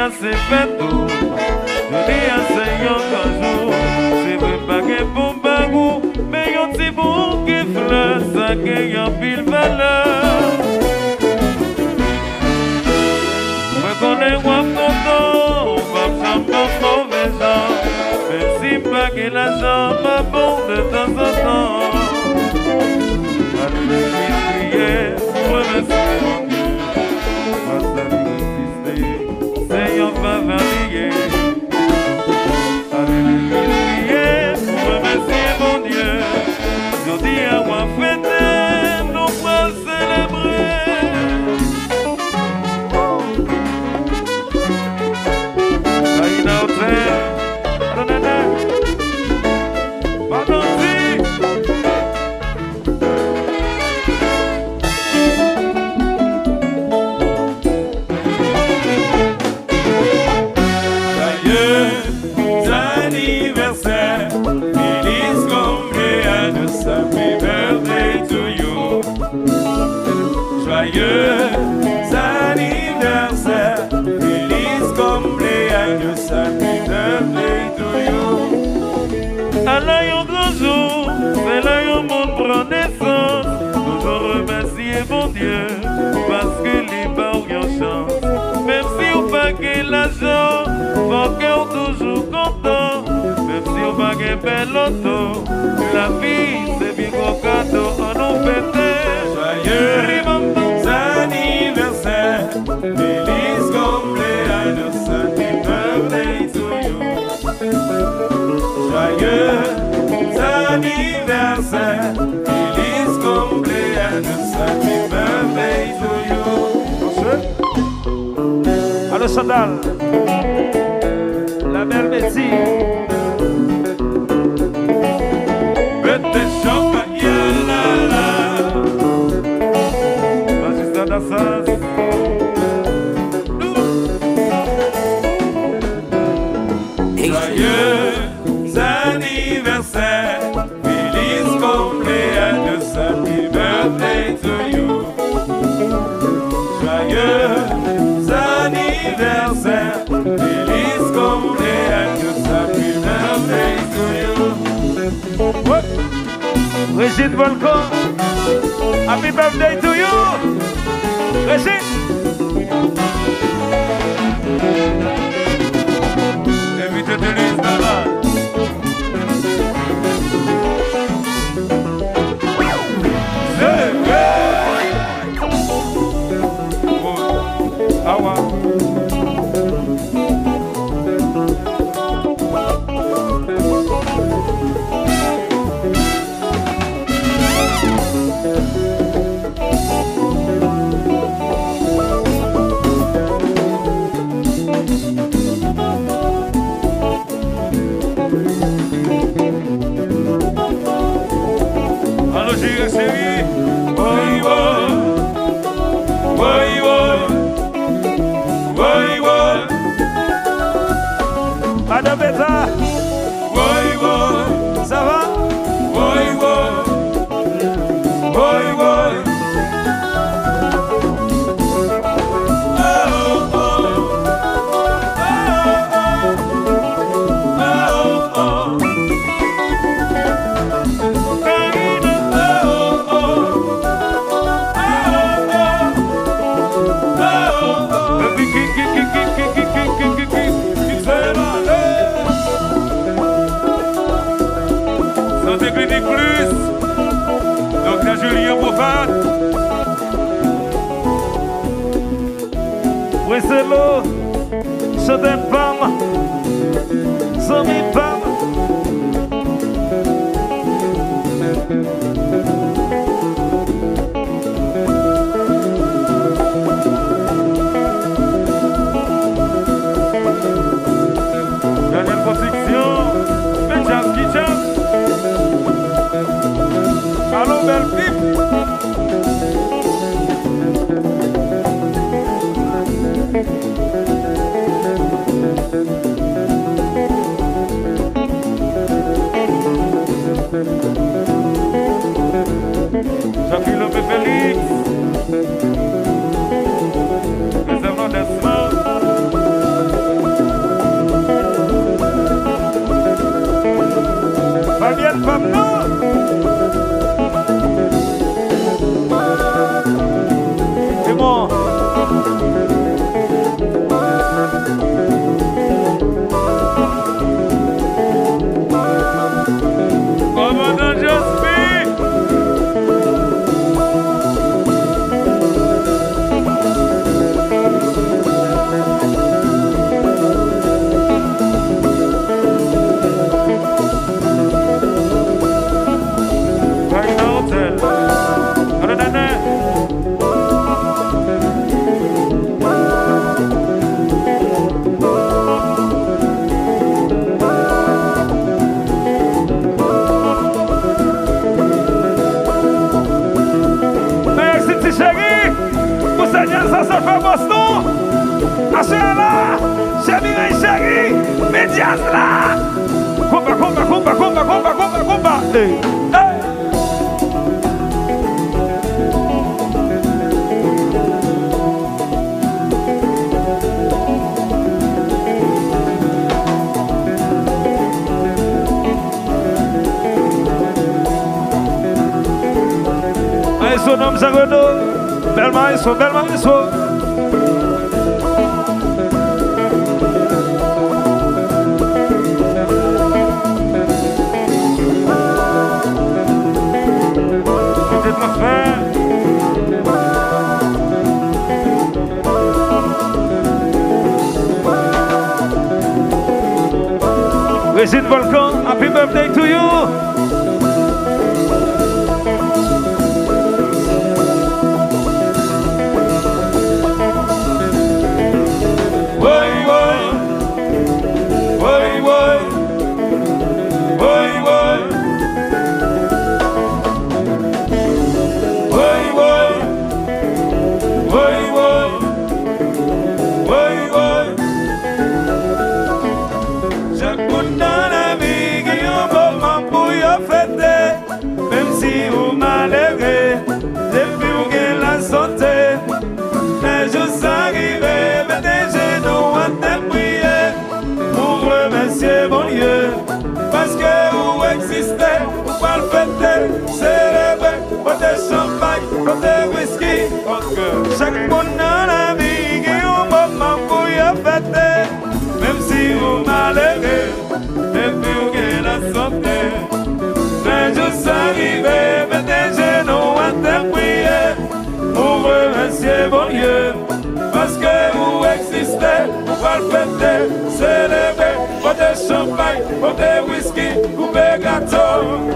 à c'est fait tout. Je dis à Seigneur qu'un jour, c'est vrai pas que bon bagou, mais y'a un petit bon qui fleur, ça qui y a pile valeur. Moi qu'on est roi content, pas champion mauvais gens, même si pas que l'argent m'a bon de temps en temps. Alléluia, remercie mon Dieu, ma salut existé, Seigneur va varier. Alléluia, remercie mon Dieu, je dis à moi fêter, nous pas célébrer. Joyeux anniversaire, feliz cumpleaños, happy birthday to you. Allah yon grand jour, c'est là yon monde prend naissance. Toujours remercier mon Dieu, parce que les bas ont yon chance. Même si on pas que l'argent, mon cœur toujours content. Même si on pas que bel auto, la vie c'est bien gros cadeau, on nous fêter. Joyeux anniversaire, feliz cumpleaños, happy birthday to you. Joyeux anniversaire, feliz cumpleaños, happy birthday to you. Allô Chandal, la belle Messi. Vete champagne la la. Assas. Joyeux anniversaire, feliz cumpleaños, happy birthday to you. Joyeux anniversaire, feliz cumpleaños, happy birthday to you. Brigitte Volcan, happy birthday to you. Brigitte. Invité de Lise Nava. Awa. Madame Beta, ça va? Oui, c'est l'eau, c'est une femme, c'est une femme. Daniel Production, Benjas Kitchen. Allô, belle pipe. Daniel, ça se fait Boston. À ce là, c'est Mireille Chéri, Médias là. Combat. Hey. Maestro Nom Zagodo, bel maestro. Régine Volcan, happy birthday to you. Parce que vous existez, vous parlez fêter, célébrer, porter champagne, porter whisky. Chaque monde dans la vie, il y a un moment pour y fêter. Même si vous malheureux, et puis vous avez la santé. Mais juste arrivé, mettez genoux à te prier. Pour remercier mon Dieu, parce que vous existez, vous parlez fêter, célébrer. Porter champagne, porter whisky, couper gâteau.